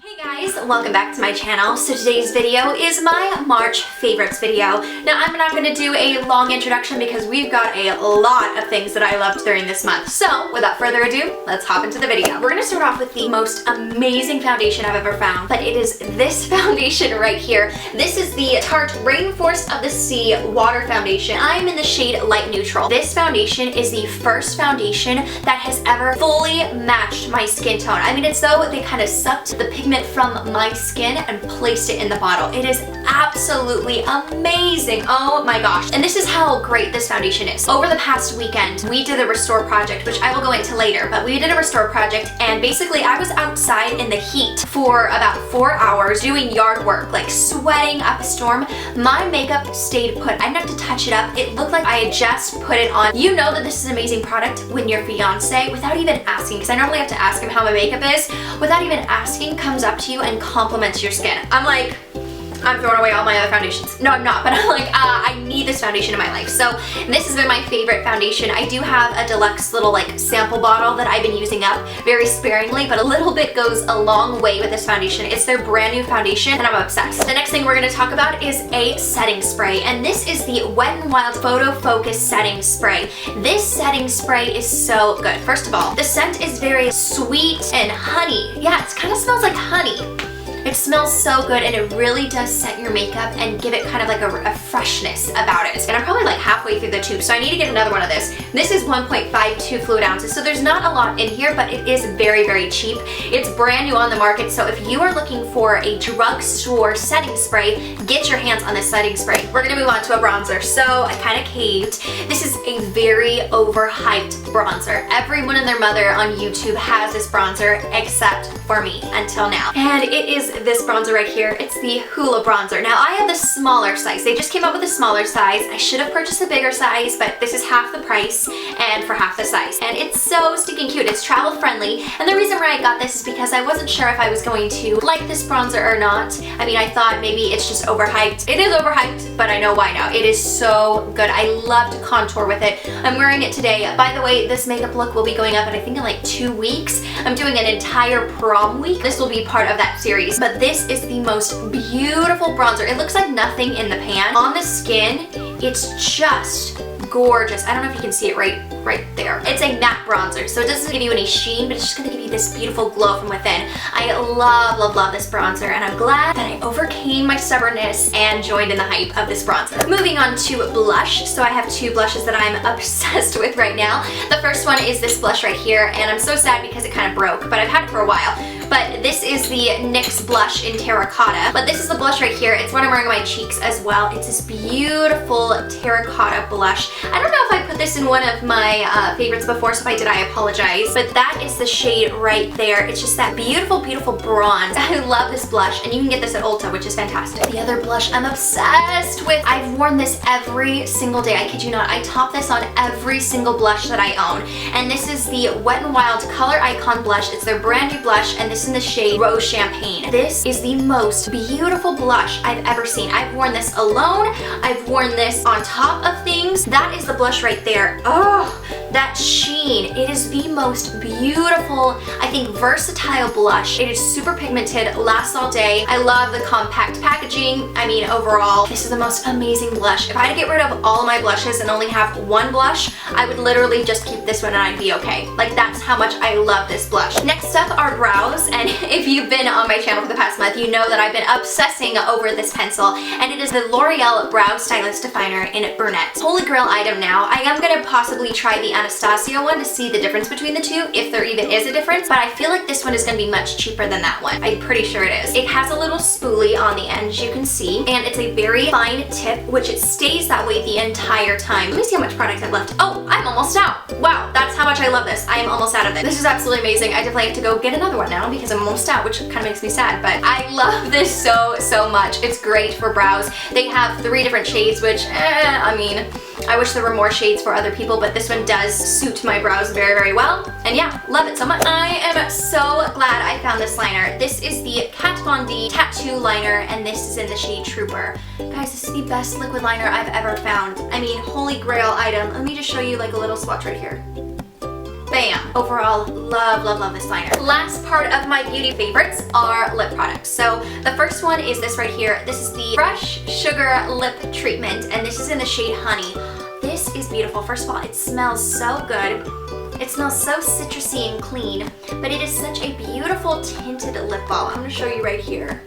Hey guys, welcome back to my channel. So today's video is my March favorites video. Now I'm not going to do a long introduction because we've got a lot of things that I loved during this month. So without further ado, let's hop into the video. We're going to start off with the most amazing foundation I've ever found, but it is this foundation right here. This is the Tarte Rainforest of the Sea Water Foundation. I'm in the shade Light Neutral. This foundation is the first foundation that has ever fully matched my skin tone. I mean, it's though they kind of sucked the pigment from my skin and placed it in the bottle. It is absolutely amazing. Oh my gosh. And this is how great this foundation is. Over the past weekend, we did a restore project, which I will go into later, but we did a restore project and basically I was outside in the heat for about 4 hours doing yard work, like sweating up a storm. My makeup stayed put. I didn't have to touch it up. It looked like I had just put it on. You know that this is an amazing product when your fiance, without even asking, because I normally have to ask him how my makeup is, without even asking, comes up to you and compliments your skin. I'm like, I'm throwing away all my other foundations. No, I'm not, but I'm like, I need this foundation in my life. So this has been my favorite foundation. I do have a deluxe little like sample bottle that I've been using up very sparingly, but a little bit goes a long way with this foundation. It's their brand new foundation and I'm obsessed. The next thing we're gonna talk about is a setting spray, and this is the Wet n Wild Photo Focus Setting Spray. This setting spray is so good. First of all, the scent is very sweet and honey. Yeah, it kind of smells like honey. It smells so good and it really does set your makeup and give it kind of like a freshness about it. And I'm probably like halfway through the tube, so I need to get another one of this. This is 1.52 fluid ounces, so there's not a lot in here, but it is very, very cheap. It's brand new on the market, so if you are looking for a drugstore setting spray, get your hands on this setting spray. We're gonna move on to a bronzer. So I kind of caved. This is a very overhyped bronzer. Everyone and their mother on YouTube has this bronzer except for me until now. And it is this bronzer right here. It's the Hoola bronzer. Now I have the smaller size. They just came out with a smaller size. I should have purchased a bigger size, but this is half the price and for half the size. And it's so stinking cute. It's travel friendly. And the reason why I got this is because I wasn't sure if I was going to like this bronzer or not. I mean, I thought maybe it's just overhyped. It is overhyped, but I know why now. It is so good. I love to contour with it. I'm wearing it today. By the way, this makeup look will be going up I think in like 2 weeks. I'm doing an entire prom week. This will be part of that series. But this is the most beautiful bronzer. It looks like nothing in the pan. On the skin, it's just gorgeous. I don't know if you can see it right there. It's a matte bronzer, so it doesn't give you any sheen, but it's just gonna give you this beautiful glow from within. I love, love, love this bronzer, and I'm glad that I overcame my stubbornness and joined in the hype of this bronzer. Moving on to blush. So I have 2 blushes that I'm obsessed with right now. The first one is this blush right here, and I'm so sad because it kind of broke, but I've had it for a while. But this is the NYX Blush in Terracotta. But this is the blush right here. It's what I'm wearing on my cheeks as well. It's this beautiful terracotta blush. I don't know if I put this in one of my favorites before, so if I did, I apologize. But that is the shade right there. It's just that beautiful, beautiful bronze. I love this blush, and you can get this at Ulta, which is fantastic. The other blush I'm obsessed with. I've worn this every single day. I kid you not. I top this on every single blush that I own. And this is the Wet n Wild Color Icon Blush. It's their brand new blush, and this in the shade Rose Champagne. This is the most beautiful blush I've ever seen. I've worn this alone. I've worn this on top of things. That is the blush right there. Oh, that sheen. It is the most beautiful, I think, versatile blush. It is super pigmented, lasts all day. I love the compact packaging. I mean, overall, this is the most amazing blush. If I had to get rid of all of my blushes and only have one blush, I would literally just keep this one and I'd be okay. Like, that's how much I love this blush. Next up are brows, and if you've been on my channel for the past month, you know that I've been obsessing over this pencil, and it is the L'Oreal Brow Stylist Definer in Brunette. Holy grail item now. I am going to possibly try the Anastasia one to see the difference between the two, if there even is a difference, but I feel like this one is going to be much cheaper than that one. I'm pretty sure it is. It has a little spoolie on the end, as you can see, and it's a very fine tip, which it stays that way the entire time. Let me see how much product I've left. Oh, I'm almost out. Wow, that's how much I love this. I am almost out of it. This is absolutely amazing. I definitely have to go get another one now because I'm almost out, which kind of makes me sad, but I love this so much. It's great for brows. They have 3 different shades, which, I mean, I wish there were more shades for other people, but this one does suit my brows very, very well. And yeah, love it so much. I am so glad I found this liner. This is the Kat Von D Tattoo Liner, and this is in the shade Trooper. Guys, this is the best liquid liner I've ever found. I mean, holy grail item. Let me just show you like a little swatch right here. Bam! Overall, love, love, love this liner. Last part of my beauty favorites are lip products. So the first one is this right here. This is the Fresh Sugar Lip Treatment, and this is in the shade Honey. This is beautiful. First of all, it smells so good. It smells so citrusy and clean, but it is such a beautiful tinted lip balm. I'm gonna show you right here.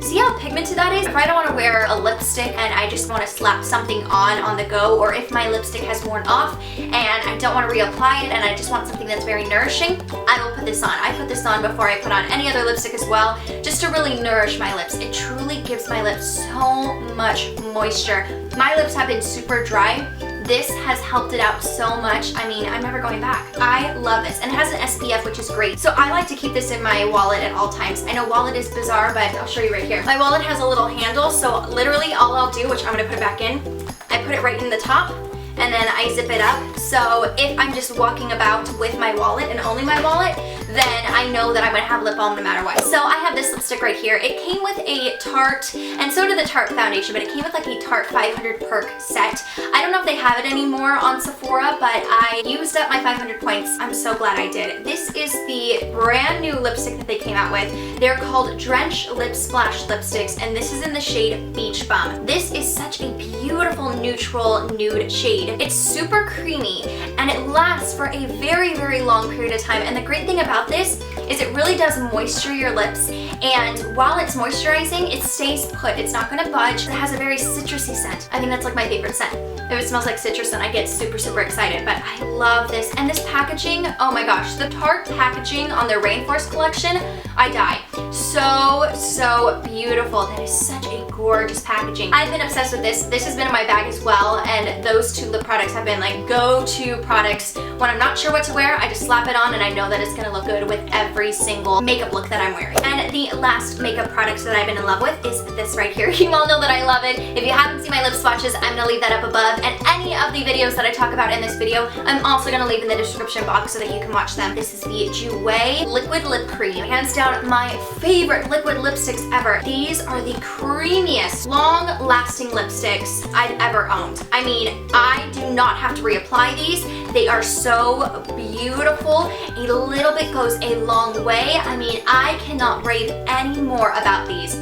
See how pigmented that is? If I don't want to wear a lipstick and I just want to slap something on the go, or if my lipstick has worn off and I don't want to reapply it and I just want something that's very nourishing, I will put this on. I put this on before I put on any other lipstick as well, just to really nourish my lips. It truly gives my lips so much moisture. My lips have been super dry. This has helped it out so much. I mean, I'm never going back. I love this, and it has an SPF, which is great. So I like to keep this in my wallet at all times. I know wallet is bizarre, but I'll show you right here. My wallet has a little handle, so literally all I'll do, which I'm gonna put it back in, I put it right in the top, and then I zip it up. So if I'm just walking about with my wallet and only my wallet, then I know that I'm gonna have lip balm no matter what. So I have this lipstick right here. It came with a Tarte, and so did the Tarte foundation, but it came with like a Tarte 500 perk set. I don't know if they have it anymore on Sephora, but I used up my 500 points. I'm so glad I did. This is the brand new lipstick that they came out with. They're called Drench Lip Splash lipsticks, and this is in the shade Beach Bum. This is such a beautiful neutral nude shade. It's super creamy, and it lasts for a very, very long period of time. And the great thing about this is it really does moisture your lips, and while it's moisturizing, it stays put. It's not gonna budge. It has a very citrusy scent. I think that's like my favorite scent. If it smells like citrus, then I get super, super excited, but I love this. And this packaging, oh my gosh, the Tarte packaging on their Rainforest collection, I die. So, so beautiful. That is such a gorgeous packaging. I've been obsessed with this. This has been in my bag as well, and those two lip products have been like go-to products. When I'm not sure what to wear, I just slap it on and I know that it's gonna look good with every single makeup look that I'm wearing. And the last makeup products that I've been in love with is this right here. You all know that I love it. If you haven't seen my lip swatches, I'm gonna leave that up above, and any of the videos that I talk about in this video, I'm also gonna leave in the description box so that you can watch them. This is the Jouer Liquid Lip Cream. Hands down, my favorite liquid lipsticks ever. These are the creamiest, long-lasting lipsticks I've ever owned. I mean, I do not have to reapply these. They are so beautiful. A little bit goes a long way. I mean, I cannot rave any more about these.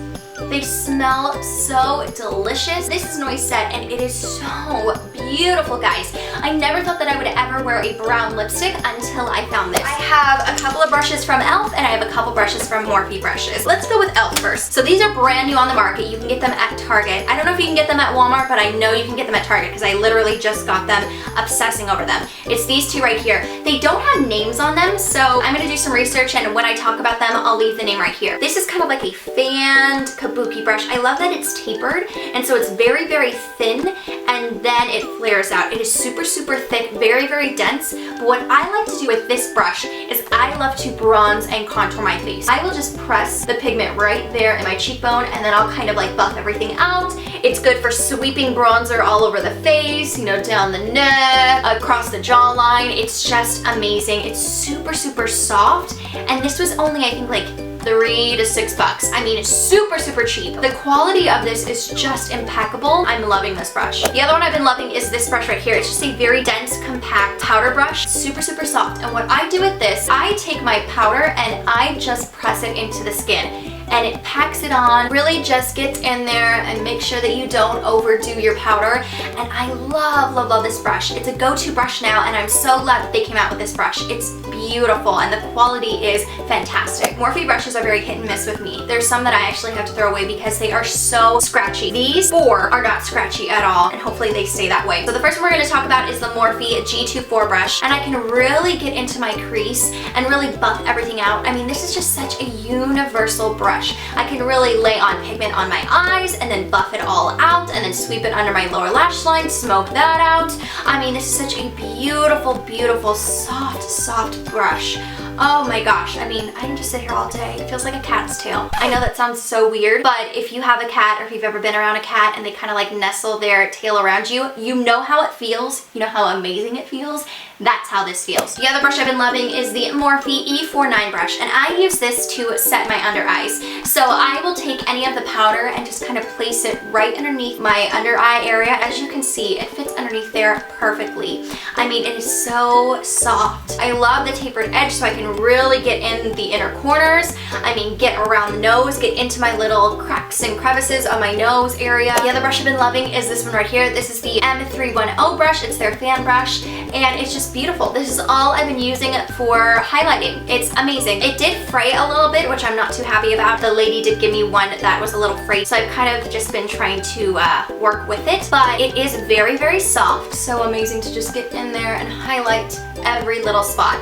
They smell so delicious. This is Noisette, and it is so beautiful, guys. I never thought that I would ever wear a brown lipstick until I found this. I have a couple of brushes from E.L.F, and I have a couple brushes from Morphe brushes. Let's go with E.L.F first. So these are brand new on the market. You can get them at Target. I don't know if you can get them at Walmart, but I know you can get them at Target because I literally just got them, obsessing over them. It's these two right here. They don't have names on them, so I'm gonna do some research, and when I talk about them, I'll leave the name right here. This is kind of like a fanned kabuki brush. I love that it's tapered, and so it's very, very thin, and then it flares out. It is super, super thick, very, very dense. But what I like to do with this brush is I love to bronze and contour my face. I will just press the pigment right there in my cheekbone, and then I'll kind of like buff everything out. It's good for sweeping bronzer all over the face, you know, down the neck, across the jawline. It's just amazing. It's super, super soft, and this was only, I think, like $3 to $6. I mean, it's super, super cheap. The quality of this is just impeccable. I'm loving this brush. The other one I've been loving is this brush right here. It's just a very dense, compact powder brush. Super, super soft. And what I do with this, I take my powder and I just press it into the skin, and it packs it on, really just gets in there and make sure that you don't overdo your powder. And I love, love, love this brush. It's a go-to brush now, and I'm so glad that they came out with this brush. It's beautiful, and the quality is fantastic. Morphe brushes are very hit and miss with me. There's some that I actually have to throw away because they are so scratchy. These 4 are not scratchy at all, and hopefully they stay that way. So the first one we're going to talk about is the Morphe G24 brush, and I can really get into my crease and really buff everything out. I mean, this is just such a universal brush. I can really lay on pigment on my eyes and then buff it all out, and then sweep it under my lower lash line, smoke that out. I mean, this is such a beautiful, beautiful, soft, soft brush. Oh my gosh, I mean, I can just sit here all day. It feels like a cat's tail. I know that sounds so weird, but if you have a cat, or if you've ever been around a cat and they kind of like nestle their tail around you, you know how it feels. You know how amazing it feels. That's how this feels. The other brush I've been loving is the Morphe E49 brush, and I use this to set my under eyes. So I will take any of the powder and just kind of place it right underneath my under eye area. As you can see, it fits underneath there perfectly. I mean, it is so soft. I love the tapered edge so I can really get in the inner corners. I mean, get around the nose, get into my little cracks and crevices on my nose area. The other brush I've been loving is this one right here. This is the M310 brush. It's their fan brush, and it's just beautiful. This is all I've been using for highlighting. It's amazing. It did fray a little bit, which I'm not too happy about. The lady did give me one that was a little frayed, so I've kind of just been trying to work with it, but it is very, very soft. So amazing to just get in there and highlight every little spot.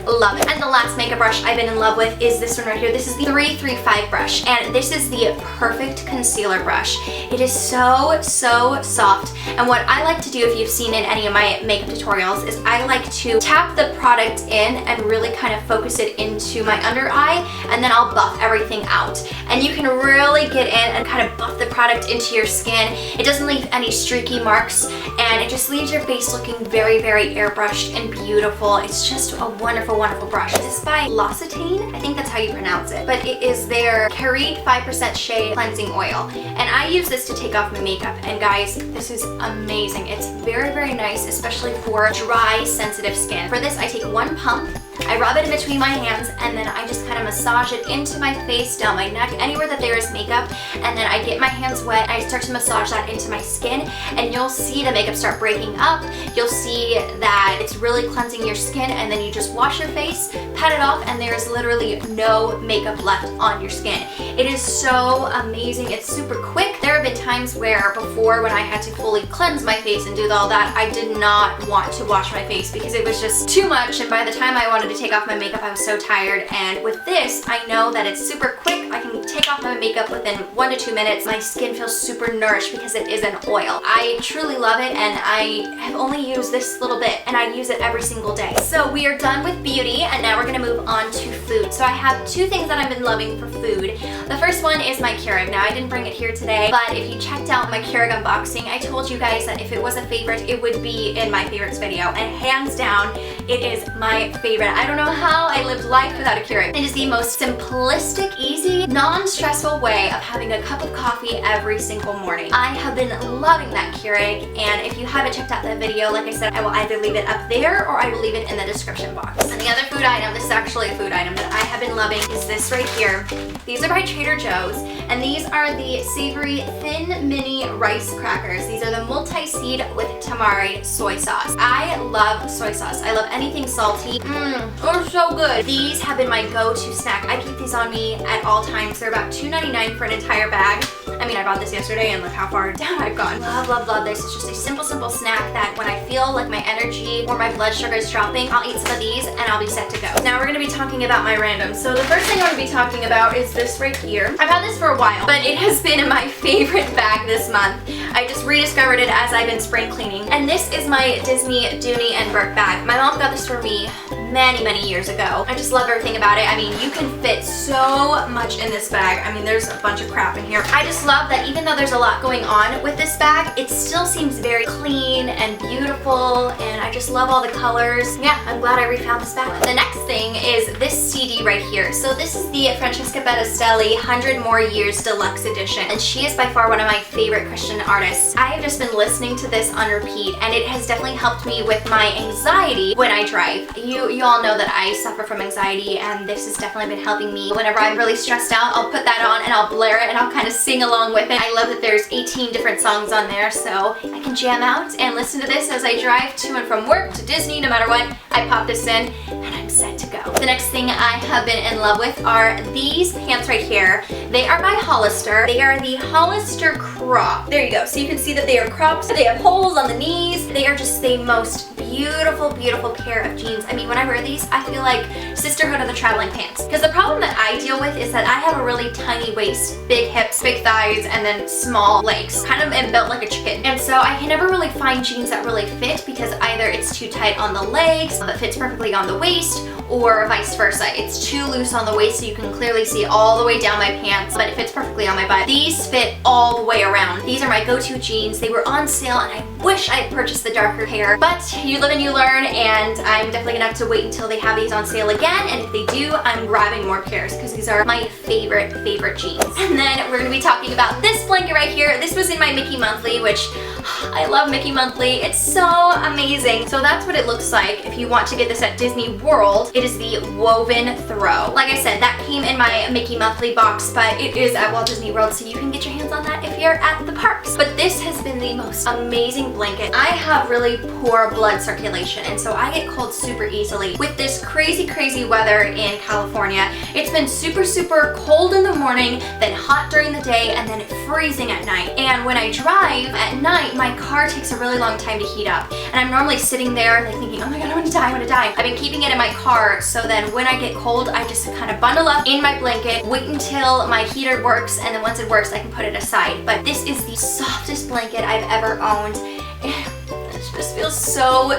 Love it. And the last makeup brush I've been in love with is this one right here. This is the 335 brush, and this is the perfect concealer brush. It is so, so soft. And what I like to do, if you've seen in any of my makeup tutorials, is I like to tap the product in and really kind of focus it into my under eye, and then I'll buff everything out. And you can really get in and kind of buff the product into your skin. It doesn't leave any streaky marks, and it just leaves your face looking very, very airbrushed and beautiful. It's just a wonderful, wonderful brush. This is by L'Occitane, I think that's how you pronounce it, but it is their Keurig 5% Shea Cleansing Oil, and I use this to take off my makeup, and guys, this is amazing. It's very, very nice, especially for dry, sensitive skin. For this, I take one pump, I rub it in between my hands, and then I just kind of massage it into my face, down my neck, anywhere that there is makeup, and then I get my hands wet, I start to massage that into my skin, and you'll see the makeup start breaking up. You'll see that it's really cleansing your skin, and then you just wash your face, pat it off, and there's literally no makeup left on your skin. It is so amazing. It's super quick. There have been times where before, when I had to fully cleanse my face and do all that, I did not want to wash my face because it was just too much, and by the time I wanted to take off my makeup, I was so tired. And with this, I know that it's super quick. I can take off my makeup within 1 to 2 minutes. My skin feels super nourished because it is an oil. I truly love it, and I have only used this little bit, and I use it every single day. So we are done with beauty, and now we're gonna move on to food. So I have 2 things that I've been loving for food. The first one is my Keurig. Now, I didn't bring it here today, but if you checked out my Keurig unboxing, I told you guys that if it was a favorite, it would be in my favorites video, and hands down, it is my favorite. I don't know how I lived life without a Keurig. It is the most simplistic, easy, non-stressful way of having a cup of coffee every single morning. I have been loving that Keurig, and if you haven't checked out that video, like I said, I will either leave it up there or I will leave it in the description box. And the other food item, this is actually a food item that I have been loving, is this right here. These are by Trader Joe's, and these are the savory thin mini rice crackers. These are the multi-seed with tamari soy sauce. I love soy sauce. I love anything salty. Oh, so good. These have been my go-to snack. I keep these on me at all times. They're about $2.99 for an entire bag. I mean, I bought this yesterday, and look how far down I've gone. Love, love, love this. It's just a simple, simple snack that when I feel like my energy or my blood sugar is dropping, I'll eat some of these and I'll be set to go. Now we're gonna be talking about my randoms. So the first thing I'm gonna be talking about is this right here. I've had this for a while, but it has been my favorite bag this month. I just rediscovered it as I've been spring cleaning. And this is my Disney, DOONEY, and BOURKE bag. My mom got this for me many, many years ago. I just love everything about it. I mean, you can fit so much in this bag. I mean, there's a bunch of crap in here. I just love that even though there's a lot going on with this bag, it still seems very clean and beautiful, and I just love all the colors. Yeah, I'm glad I refound this bag. The next thing is this CD right here. So this is the Francesca Battistelli 100 More Years Deluxe Edition, and she is by far one of my favorite Christian artists. I have just been listening to this on repeat, and it has definitely helped me with my anxiety when I drive. You all know that I suffer from anxiety, and this has definitely been helping me. Whenever I'm really stressed out, I'll put that on and I'll blare it and I'll kind of sing along with it. I love that there's 18 different songs on there, so I can jam out and listen to this as I drive to and from work, to Disney, no matter what. I pop this in and I'm set to go. The next thing I have been in love with are these pants right here. They are by Hollister. They are the Hollister crop. There you go. So you can see that they are cropped. They have holes on the knees. They are just the most beautiful, beautiful pair of jeans. I mean, when I wear these, I feel like sisterhood of the traveling pants. Because the problem that I deal with is that I have a really tiny waist, big hips, big thighs, and then small legs. Kind of am built like a chicken. And so I can never really find jeans that really fit because either it's too tight on the legs, that fits perfectly on the waist, or vice versa. It's too loose on the waist so you can clearly see all the way down my pants, but it fits perfectly on my butt. These fit all the way around. These are my go-to jeans. They were on sale and I wish I had purchased the darker pair, but you live and you learn, and I'm definitely gonna have to wait until they have these on sale again, and if they do, I'm grabbing more pairs because these are my favorite jeans. And then we're gonna be talking about this blanket right here. This was in my Mickey Monthly, which I love Mickey Monthly. It's so amazing. So that's what it looks like if you want to get this at Disney World. It is the woven throw. Like I said, that came in my Mickey Monthly box, but it is at Walt Disney World, so you can get your hands on that if you're at the parks. But this has been the most amazing blanket. I have really poor blood circulation, and so I get cold super easily. With this crazy weather in California, it's been super cold in the morning, then hot during the day, and then freezing at night. And when I drive at night, my car takes a really long time to heat up. And I'm normally sitting there like thinking, oh my god, I'm gonna die. I've been keeping it in my car, so then when I get cold, I just kind of bundle up in my blanket, wait until my heater works, and then once it works, I can put it aside. But this is the softest blanket I've ever owned. This feels so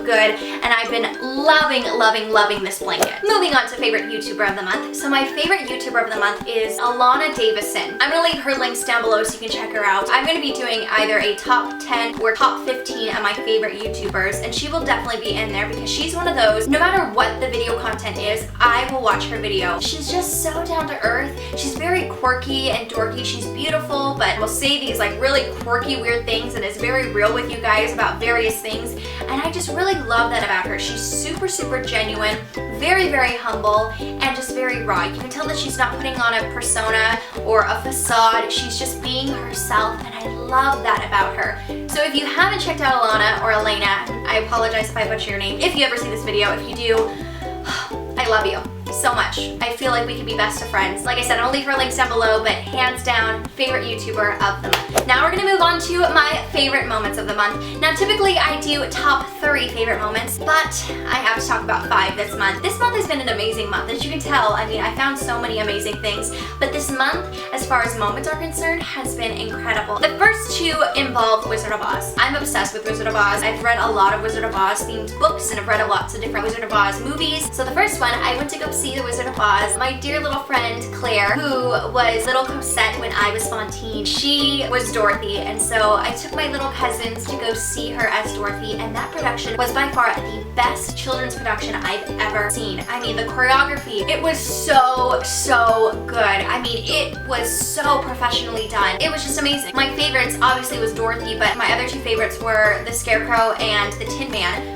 good, and I've been loving this blanket. Moving on to favorite YouTuber of the month. So my favorite YouTuber of the month is ALLANA Davison. I'm gonna leave her links down below so you can check her out. I'm gonna be doing either a top 10 or top 15 of my favorite YouTubers, and she will definitely be in there because she's one of those, no matter what the video content is, I will watch her video. She's just so down to earth. She's very quirky and dorky. She's beautiful, but will say these like really quirky, weird things and is very real with you guys about various things, and I just really love that about her. She's super genuine, very humble, and just very raw. You can tell that she's not putting on a persona or a facade. She's just being herself, and I love that about her. So if you haven't checked out ALLANA or ALLANA, I apologize if I butcher your name. If you ever see this video, if you do, I love you so much. I feel like we could be best of friends. Like I said, I'll leave her links down below, but hands down, favorite YouTuber of the month. Now we're gonna move on to my favorite moments of the month. Now typically I do top 3 favorite moments, but I have to talk about 5 this month. This month has been an amazing month. As you can tell, I mean, I found so many amazing things, but this month, as far as moments are concerned, has been incredible. The first 2 involve Wizard of Oz. I'm obsessed with Wizard of Oz. I've read a lot of Wizard of Oz themed books, and I've read lots of different Wizard of Oz movies. So the first one, I went to go see the Wizard of Oz. My dear little friend Claire, who was little Cosette when I was Fontaine, she was Dorothy, and so I took my little cousins to go see her as Dorothy, and that production was by far the best children's production I've ever seen. I mean, the choreography, it was so good. I mean, it was so professionally done. It was just amazing. My favorites obviously was Dorothy, but my other 2 favorites were the Scarecrow and the Tin Man.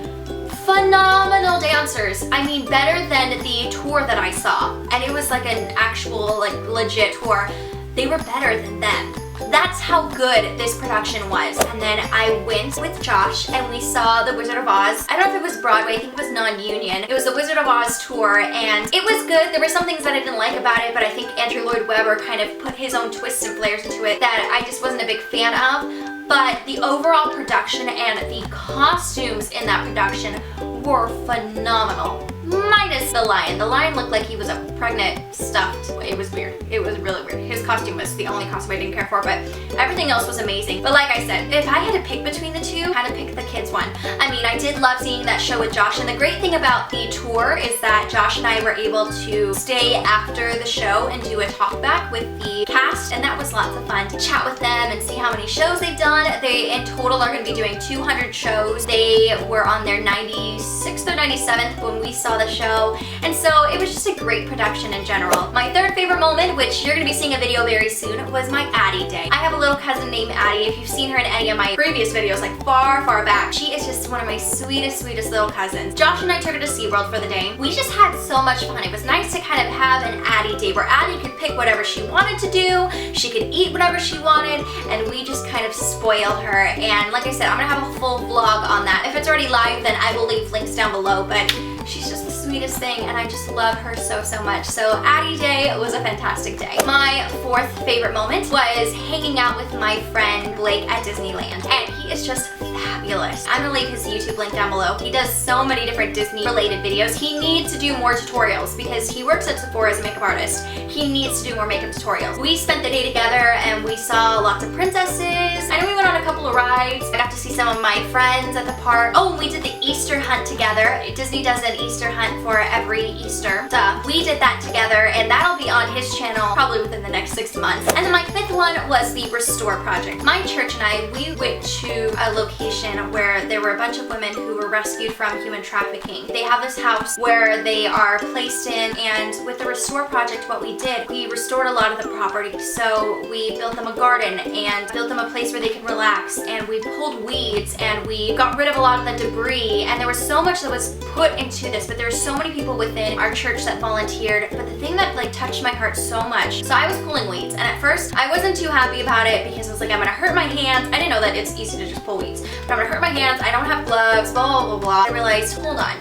Phenomenal dancers. I mean, better than the tour that I saw. And it was like an actual, like, legit tour. They were better than them. That's how good this production was. And then I went with Josh and we saw the Wizard of Oz. I don't know if it was Broadway, I think it was non-union. It was the Wizard of Oz tour, and it was good. There were some things that I didn't like about it, but I think Andrew Lloyd Webber kind of put his own twists and flares into it that I just wasn't a big fan of. But the overall production and the costumes in that production were phenomenal. Minus the lion. The lion looked like he was a pregnant stuffed. It was weird. It was really weird. His costume was the only costume I didn't care for, but everything else was amazing. But like I said, if I had to pick between the 2, I'd pick the kids one. I mean, I did love seeing that show with Josh, and the great thing about the tour is that Josh and I were able to stay after the show and do a talk back with the cast, and that was lots of fun to chat with them and see how many shows they've done. They in total are going to be doing 200 shows. They were on their 96th or 97th when we saw the show, and so it was just a great production in general. My third favorite moment, which you're going to be seeing a video very soon, was my Addie day. I have a little cousin named Addie. If you've seen her in any of my previous videos, like far back, she is just one of my sweetest little cousins. Josh and I took her to SeaWorld for the day. We just had so much fun. It was nice to kind of have an Addie day where Addie could pick whatever she wanted to do, she could eat whatever she wanted, and we just kind of spoiled her. And like I said, I'm gonna have a full vlog on that. If it's already live, then I will leave links down below, but she's just the sweetest thing, and I just love her so much. So Addie Day was a fantastic day. My 4th favorite moment was hanging out with my friend Blake at Disneyland, and he is just fabulous. fabulous. I'm gonna leave his YouTube link down below. He does so many different Disney related videos. He needs to do more tutorials because he works at Sephora as a makeup artist. He needs to do more makeup tutorials. We spent the day together and we saw lots of princesses. I know we went on a couple of rides. I got to see some of my friends at the park. Oh, and we did the Easter hunt together. Disney does an Easter hunt for every Easter. So we did that together and that'll be on his channel probably within the next 6 months. And then my fifth one was the Restore project. My church and I, we went to a location where there were a bunch of women who were rescued from human trafficking. They have this house where they are placed in, and with the Restore project what we did, we restored a lot of the property. So we built them a garden and built them a place where they can relax, and we pulled weeds and we got rid of a lot of the debris, and there was so much that was put into this, but there were so many people within our church that volunteered. But the thing that like touched my heart so much, so I was pulling weeds, and at first I wasn't too happy about it because I was like, I'm gonna hurt my hands. I didn't know that it's easy to just pull weeds, but I'm gonna hurt my hands, I don't have gloves, blah blah blah blah. I realized, hold on,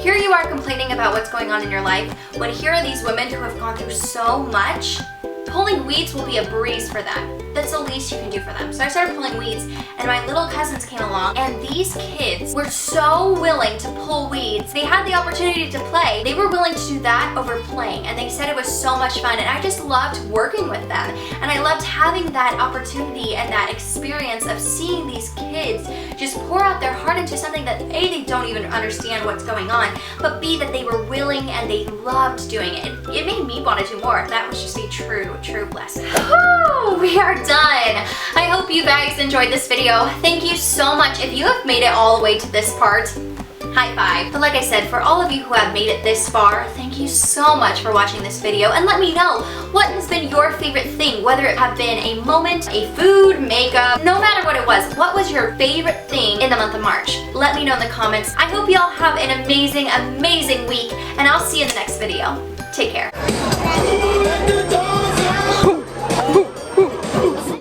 here you are complaining about what's going on in your life when here are these women who have gone through so much. Pulling weeds will be a breeze for them. That's the least you can do for them. So I started pulling weeds, and my little cousins came along, and these kids were so willing to pull weeds. They had the opportunity to play. They were willing to do that over playing, and they said it was so much fun, and I just loved working with them. And I loved having that opportunity and that experience of seeing these kids just pour out their heart into something that A, they don't even understand what's going on, but B, that they were willing and they loved doing it. It made me want to do more. That was just a true blessing. Woo! We are done. I hope you guys enjoyed this video. Thank you so much. If you have made it all the way to this part, high five. But like I said, for all of you who have made it this far, thank you so much for watching this video, and let me know what has been your favorite thing, whether it have been a moment, a food, makeup, no matter what it was. What was your favorite thing in the month of March? Let me know in the comments. I hope y'all have an amazing, amazing week, and I'll see you in the next video. Take care.